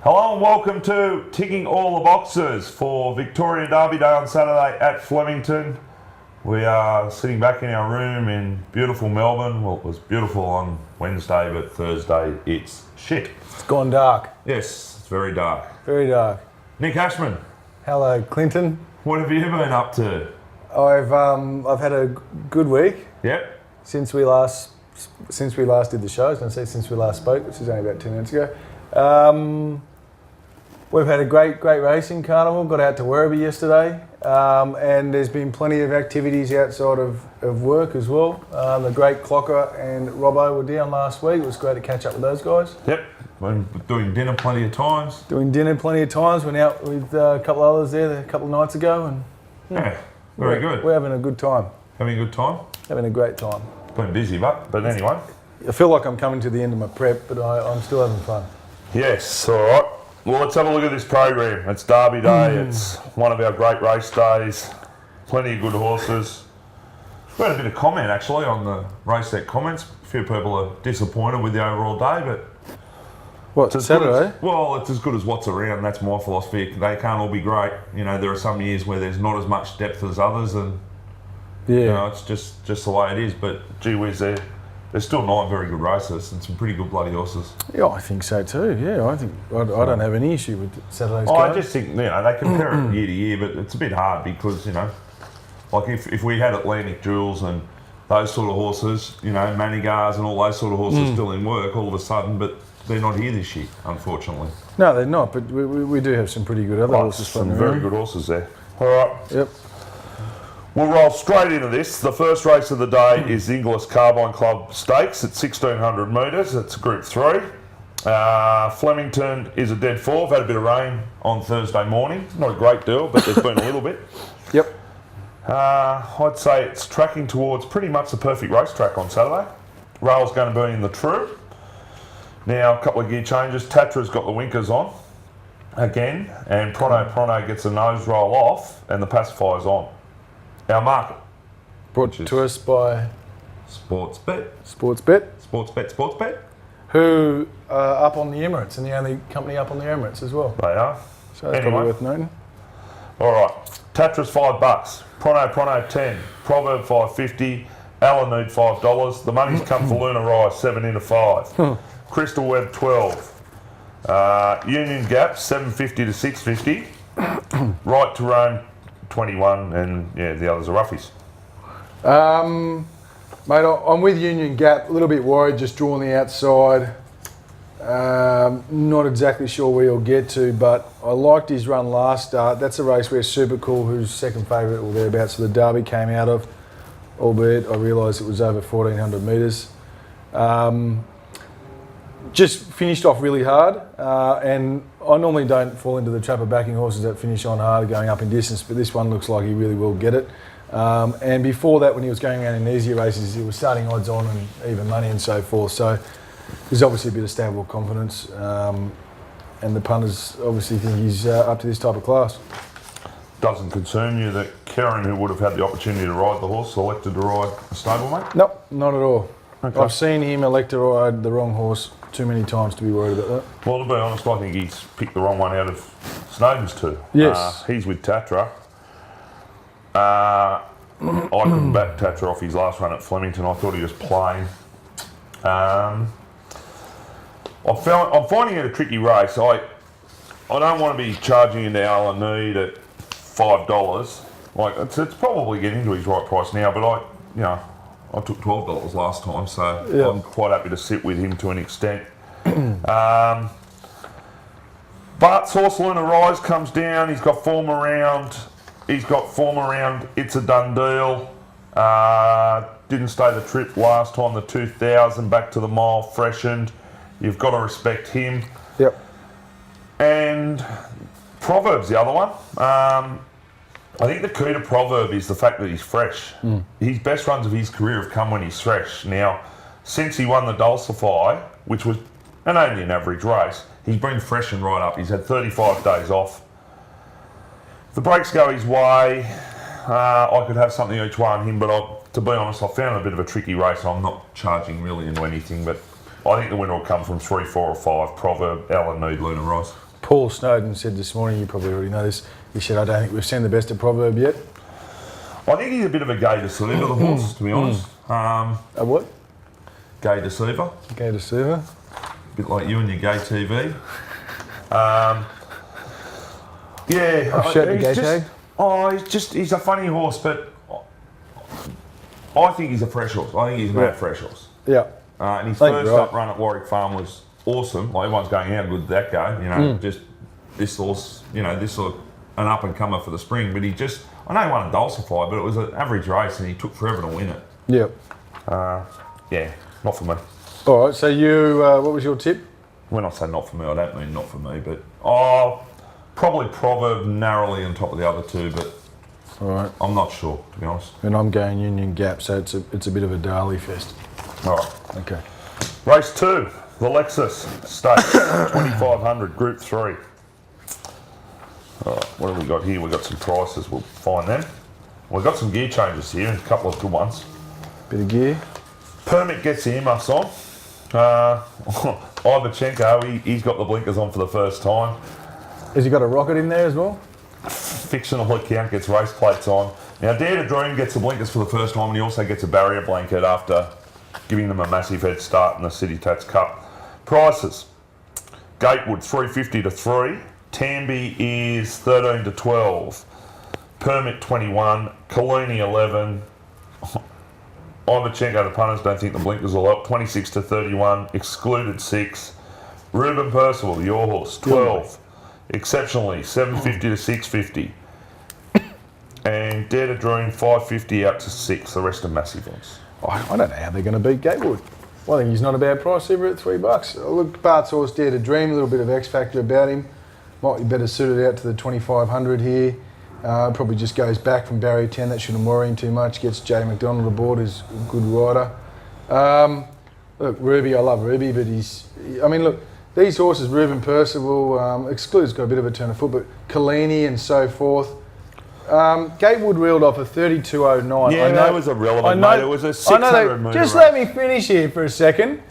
Hello and welcome to Ticking All the Boxes for Victoria Derby Day on Saturday at Flemington. We are sitting back in our room in beautiful Melbourne. Well, it was beautiful on Wednesday, but Thursday it's shit. It's gone dark. Yes, it's very dark. Very dark. Nick Ashman, Hello, Clinton. what have you been up to? I've had a good week Yep. since we last did the show. I was going to say since we last spoke, which is only about 2 minutes ago. We've had a great racing carnival. Got out to Werribee yesterday, and there's been plenty of activities outside of work as well. The great Clocker and Robbo were down last week. It was great to catch up with those guys. Yep. Been doing dinner plenty of times. Doing dinner plenty of times. Went out with a couple of others there a couple of nights ago, and Yeah, very good. We're having a good time. Having a good time? Having a great time. Been busy, but anyway. I feel like I'm coming to the end of my prep, but I'm still having fun. Yes, all right. Well, let's have a look at this program. It's Derby Day. It's one of our great race days. Plenty of good horses. We had a bit of comment actually on the race set comments. A few people are disappointed with the overall day, but What, it's as good Saturday? well, it's as good as what's around. That's my philosophy. They can't all be great. You know, there are some years where there's not as much depth as others, and Yeah. you know, it's just the way it is. But gee whiz, there's still 9 very good races and some pretty good bloody horses. Yeah, I think so too. Yeah, I don't have any issue with Saturday's I card. just think, you know, they compare it year to year, but it's a bit hard because, you know, like if we had Atlantic Jewels and those sort of horses, you know, Manigars and all those sort of horses still in work all of a sudden, but they're not here this year, unfortunately. No, they're not, but we do have some pretty good other horses Some floating very around. good horses there. All right, Yep. we'll roll straight into this. The first race of the day is the Inglis Carbine Club Stakes at 1,600 metres. It's Group 3. Flemington is a dead fall. We've had a bit of rain on Thursday morning. Not a great deal, but there's been a little bit. Yep. I'd say it's tracking towards pretty much the perfect racetrack on Saturday. Rail's going to be in the true. Now, a couple of gear changes. Tatra's got the winkers on again, and Prono gets a nose roll off, and the pacifier's on. Our market. Brought to us by Sportsbet. Sportsbet, who are up on the Emirates, and the only company up on the Emirates as well. They are. So that's Anyway. probably worth noting. All right. Tatra's $5. Prono 10. Proverb $5.50. Alanude $5. The money's come for Luna Rise 7 into 5. Crystal Web 12. Union Gap 750 to 650. Right to Rome 21, and yeah, the others are roughies. Mate, I'm with Union Gap. A little bit worried, just drawing the outside. Not exactly sure where he'll get to, but I liked his run last start. That's a race where Super Cool, who's second favourite or thereabouts, so the Derby came out of, albeit I realised it was over 1,400 metres. Just finished off really hard, and I normally don't fall into the trap of backing horses that finish on hard going up in distance, but this one looks like he really will get it. And before that, when he was going around in easier races, he was starting odds on and even money and so forth. So there's obviously a bit of stable confidence, and the punters obviously think he's up to this type of class. Doesn't concern you that Karen, who would have had the opportunity to ride the horse, elected to ride a stablemate? Nope, not at all. Okay. I've seen him elect to ride the wrong horse too many times to be worried about that. Well, to be honest, I think he's picked the wrong one out of Snowden's two. Yes. He's with Tatra. I couldn't back Tatra off his last run at Flemington. I thought he was playing. I'm finding it a tricky race. I don't want to be charging into Alan Need at $5. Like it's probably getting to his right price now, but I took $12 last time, so Yeah. I'm quite happy to sit with him to an extent. But Source Luna Rise comes down. He's got form around. It's a done deal. Didn't stay the trip last time. The 2,000 back to the mile freshened. You've got to respect him. Yep. And Proverb's the other one. I think the key to Proverb is the fact that he's fresh. His best runs of his career have come when he's fresh. Now, since he won the Dulcify, which was only an average race, he's been freshened right up. He's had 35 days off. If the breaks go his way, I could have something each way on him, but to be honest, I found it a bit of a tricky race. I'm not charging really into anything, but I think the winner will come from 3, 4 or 5. Proverb, Alan Mead, Luna Rice. Paul Snowden said this morning, you probably already know this, he said, I don't think we've seen the best of Proverb yet. I think he's a bit of a gay deceiver, the horse, to be honest. A what? Gay deceiver. Gay deceiver. A bit like you and your gay TV. Yeah. I've shared the gay tag. He's a funny horse, but I think he's a fresh horse. I think he's made fresh horse. Yeah. And his I think first you're right. up run at Warwick Farm was awesome. Like, everyone's going, how good did that go? You know, just this horse, you know, this sort of an up and comer for the spring. But I know he won a Dulcify, but it was an average race and he took forever to win it. Yep. Yeah, not for me. All right, so you, what was your tip? When I say not for me, I don't mean not for me, but probably Proverb narrowly on top of the other two, but All right. I'm not sure, to be honest. And I'm going Union Gap, so it's a bit of a Darley fest. All right. Okay. Race 2, the Lexus Stakes, 2500, Group 3. All right, what have we got here? We've got some prices, we'll find them. We've got some gear changes here, a couple of good ones. Bit of gear. Permit gets the earmuffs on. Ivachenko, he's got the blinkers on for the first time. Has he got a rocket in there as well? Fictional account gets race plates on. Now, Dare to Dream gets the blinkers for the first time, and he also gets a barrier blanket after giving them a massive head start in the City Tats Cup. Prices. Gatewood, 350 to 3. Tamby is 13 to 12. Permit, 21. Kalini, 11. Ivachenko, the punters, don't think the blinkers will help. 26 to 31. Excluded, 6. Ruben Percival, your horse, 12. Exceptionally, 750 to 650. And Dare to Dream, 550 out to 6. The rest are massive ones. I don't know how they're going to beat Gatewood. Well, I think he's not a bad price either at $3. Look, Bart's horse, Dare to Dream, a little bit of X factor about him. Might be better suited out to the 2500 here. Probably just goes back from barrier 10. That shouldn't worry him too much. Gets Jay McDonald aboard, is a good rider. Look, Ruby, I love Ruby, but look, these horses, Ruben Percival, Exclude's got a bit of a turn of foot, but Kalini and so forth. Gatewood reeled off a 32.09. Yeah, that was irrelevant, mate. It was a 600 metre Just race. let me finish here for a second.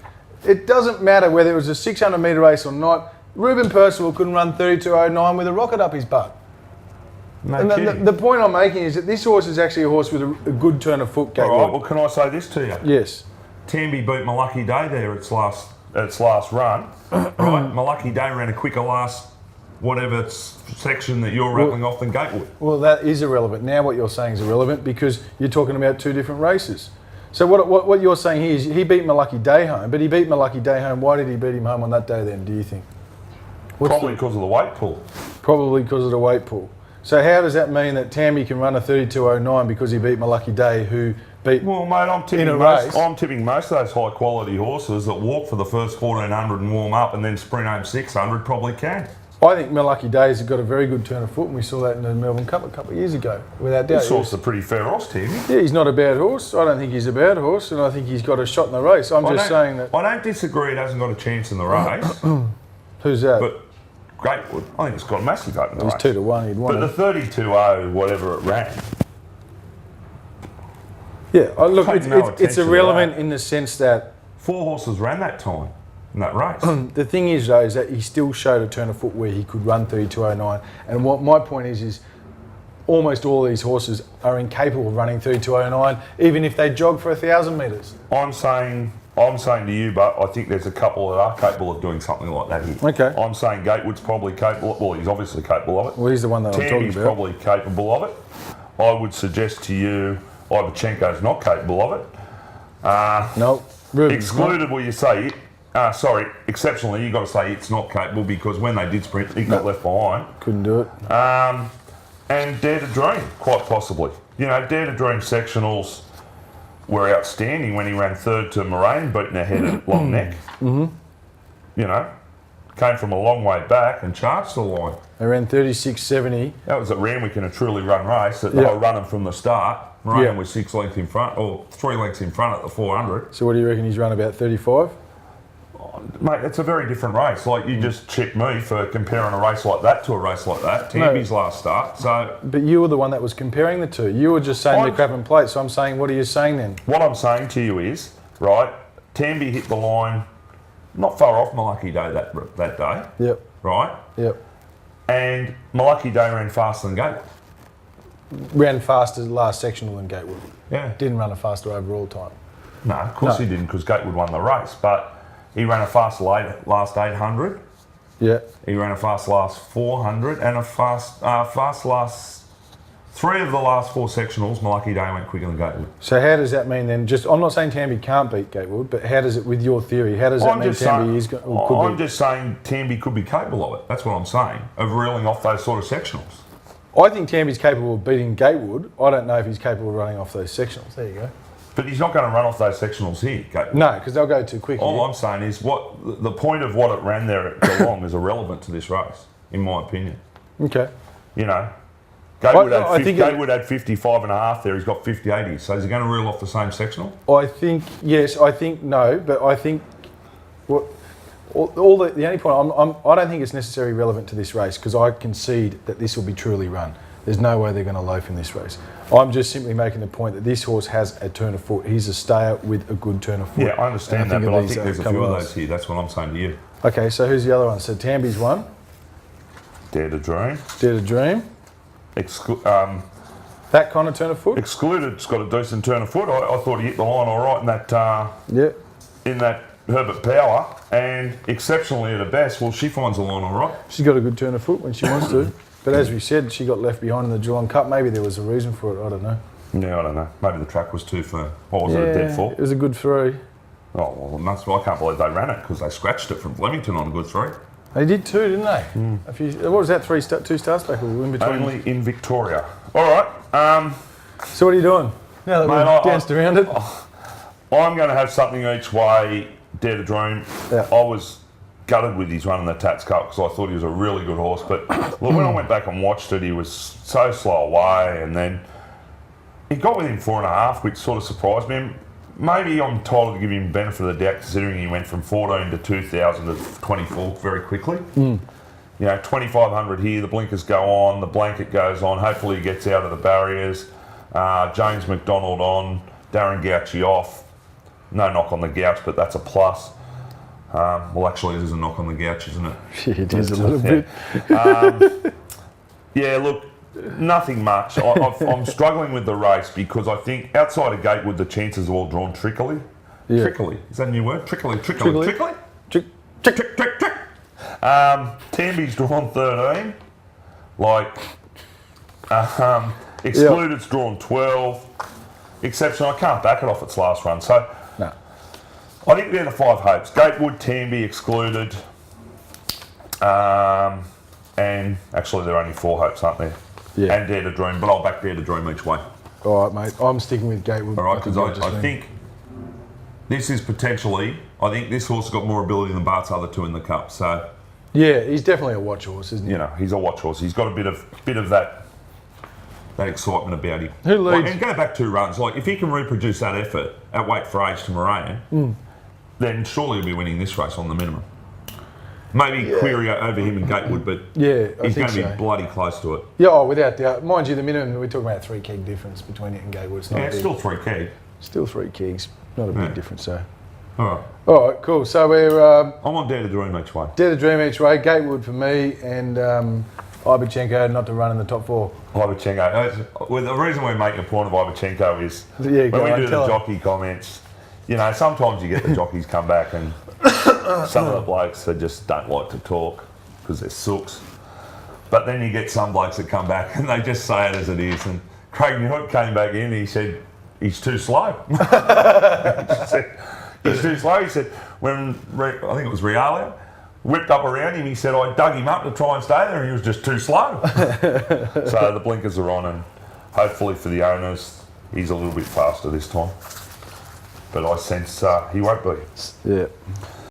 It doesn't matter whether it was a 600 metre race or not. Ruben Percival couldn't run 32.09 with a rocket up his butt. No And kidding. the point I'm making is that this horse is actually a horse with a good turn of foot, Gatewood. All right, well, can I say this to you? Yes. Tamby beat My Lucky Day there its last run. Right, My Lucky Day ran a quicker last whatever section that you're rattling off than Gatewood. Well, that is irrelevant. Now what you're saying is irrelevant because you're talking about two different races. So what you're saying here is he beat My Lucky Day home, but he beat My Lucky Day home. Why did he beat him home on that day then, do you think? Probably because of the weight pull. Probably because of the weight pull. So how does that mean that Tammy can run a 32.09 because he beat My Lucky Day, who beat... Well, mate, I'm tipping most of those high-quality horses that walk for the first 1400 and warm up and then sprint home 600 probably can. I think My Lucky Day's got a very good turn of foot, and we saw that in the Melbourne Cup a couple of years ago, without doubt. This horse is a pretty fair horse, Tammy. Yeah, he's not a bad horse. I don't think he's a bad horse, and I think he's got a shot in the race. I'm just saying that... I don't disagree it hasn't got a chance in the race. Who's that? But Gatewood, I think it's got a massive hope in the He's race. 2 to 1. He'd won But it. the 32.0, whatever it ran, Yeah, look, Take no it's attention to irrelevant that. in the sense that 4 horses ran that time in that race. the thing is, though, is that he still showed a turn of foot where he could run 32.09. And what my point is almost all these horses are incapable of running 32.09, even if they jog for 1,000 metres. I'm saying to you, but I think there's a couple that are capable of doing something like that here. Okay. I'm saying Gatewood's probably capable. Well, he's obviously capable of it. Well, he's the one that I'm talking Tammy's about. probably capable of it. I would suggest to you, Ivachenko's not capable of it. No, Ruben's Excluded, will you say it? Exceptionally, you've got to say it's not capable because when they did sprint, he got left behind. couldn't do it. And Dare to Dream, quite possibly. You know, Dare to Dream sectionals were outstanding when he ran third to Moraine, beating ahead at Long Neck. Mm-hmm. You know, came from a long way back and charged the line. They ran 36.70. That was at Randwick in a truly run race that they were running from the start. Moraine Yeah. was 6 lengths in front, or 3 lengths in front at the 400. So what do you reckon he's run about 35? Mate, it's a very different race. Like, you just checked me for comparing a race like that to a race like that. Tamby's last start. So But you were the one that was comparing the two. You were just saying the crap and plate. So I'm saying, what are you saying then? what I'm saying to you is, right, Tamby hit the line not far off Malaki Day that day, Yep. right? Yep. And Malaki Day ran faster than Gatewood. Ran faster last sectional than Gatewood. Yeah. Didn't run a faster overall time. No, of course No. he didn't, because Gatewood won the race. But he ran a fast last 800. Yeah. He ran a fast last 400 and a fast last 3 of the last 4 sectionals. Malaki Day went quicker than Gatewood. So how does that mean then? I'm not saying Tamby can't beat Gatewood, but how does it, with your theory, how does that mean Tamby is could I'm be? just saying Tamby could be capable of it. That's what I'm saying, of reeling off those sort of sectionals. I think Tamby's capable of beating Gatewood. I don't know if he's capable of running off those sectionals. There you go. But he's not going to run off those sectionals here, Gatewood. No, because they'll go too quick. All here. I'm saying is the point of what it ran there at Geelong is irrelevant to this race, in my opinion. Okay. You know, Gatewood, I think Gatewood had 55 and a half there. He's got 50-80. So is he going to reel off the same sectional? I think yes. I think no, but I think what the only point I don't think it's necessarily relevant to this race because I concede that this will be truly run. There's no way they're going to loaf in this race. I'm just simply making the point that this horse has a turn of foot. He's a stayer with a good turn of foot. Yeah, I understand that, but I think there's a few of those here. That's what I'm saying to you. Okay, so who's the other one? So Tamby's one. Dare to Dream. Dare to Dream. That kind of turn of foot. Excluded's got a decent turn of foot. I thought he hit the line all right Yeah. in that Herbert Power, and exceptionally at her best. Well, she finds the line all right. She's got a good turn of foot when she wants to. But as we said, she got left behind in the Geelong Cup. Maybe there was a reason for it. I don't know. Yeah, I don't know. Maybe the track was too firm. What was it, a dead fall? It was a good 3. Oh, well, that's why I can't believe they ran it, because they scratched it from Flemington on a good 3. They did too, didn't they? A few, what was that? 2 stars back or in between? Only in Victoria. All right. So what are you doing? Now that Mate, we've danced around it. I'm going to have something each way. Dare to Dream. Yeah. I was gutted with his run in the Tats Cup because I thought he was a really good horse. But look, when I went back and watched it, he was so slow away, and then he got within 4.5, which sort of surprised me. Maybe I'm entitled to give him benefit of the doubt, considering he went from 14 to 2,000 to 24 very quickly. You know, 2,500 here, the blinkers go on, the blanket goes on. Hopefully he gets out of the barriers. James McDonald on, Darren Gouchy off. No knock on the Gouch, but that's a plus. Well, actually, it is a knock on the Gouch, isn't it? Yeah, it is a little bit. Yeah, look, nothing much. I'm struggling with the race because I think outside of Gatewood, the chances are all drawn trickily. Yeah. Trickily. Is that a new word? Trickily. Trick. Tamby's drawn 13. Excluded's drawn 12. Exception, I can't back it off its last run. So No. I think they're the 5 hopes. Gatewood, Tamby, Excluded. And actually there are only 4 hopes, aren't there? Yeah. And Dare to Dream, but I'll back Dare to Dream each way. All right, mate. I'm sticking with Gatewood. All right, because I think this is potentially, I think this horse has got more ability than Bart's other 2 in the Cup. So, Yeah, he's definitely a watch horse, isn't he? you know, he's a watch horse. He's got a bit of that excitement about him. Who leads? And go back 2 runs. Like, if he can reproduce that effort at weight for age to Moran, then surely he'll be winning this race on the minimum. Maybe query over him in Gatewood, but Yeah, I he's think going to be so. bloody close to it. Yeah, oh, without doubt. Mind you, the minimum, we're talking about a 3 keg difference between it and Gatewood. It's not Yeah, a it's big, still 3 keg. still 3 kegs. Not a big difference, so. All right. All right, cool. So we're I'm on Dare to Dream each way. Dare to Dream each way. Gatewood for me and Ibachenko not to run in the top 4. Ibachenko. Well, the reason we're making a point of Ibachenko is Yeah, go when we on, do the tell him. jockey comments, you know, sometimes you get the jockeys come back and some of the blokes that just don't like to talk because they're sooks. But then you get some blokes that come back and they just say it as it is. And Craig Newhook came back in and he said, he's too slow. He said, he's too slow. He said, when I think it was Realia, whipped up around him, he said, I dug him up to try and stay there and he was just too slow. So the blinkers are on and hopefully for the owners, he's a little bit faster this time. But I sense he won't be. Yeah.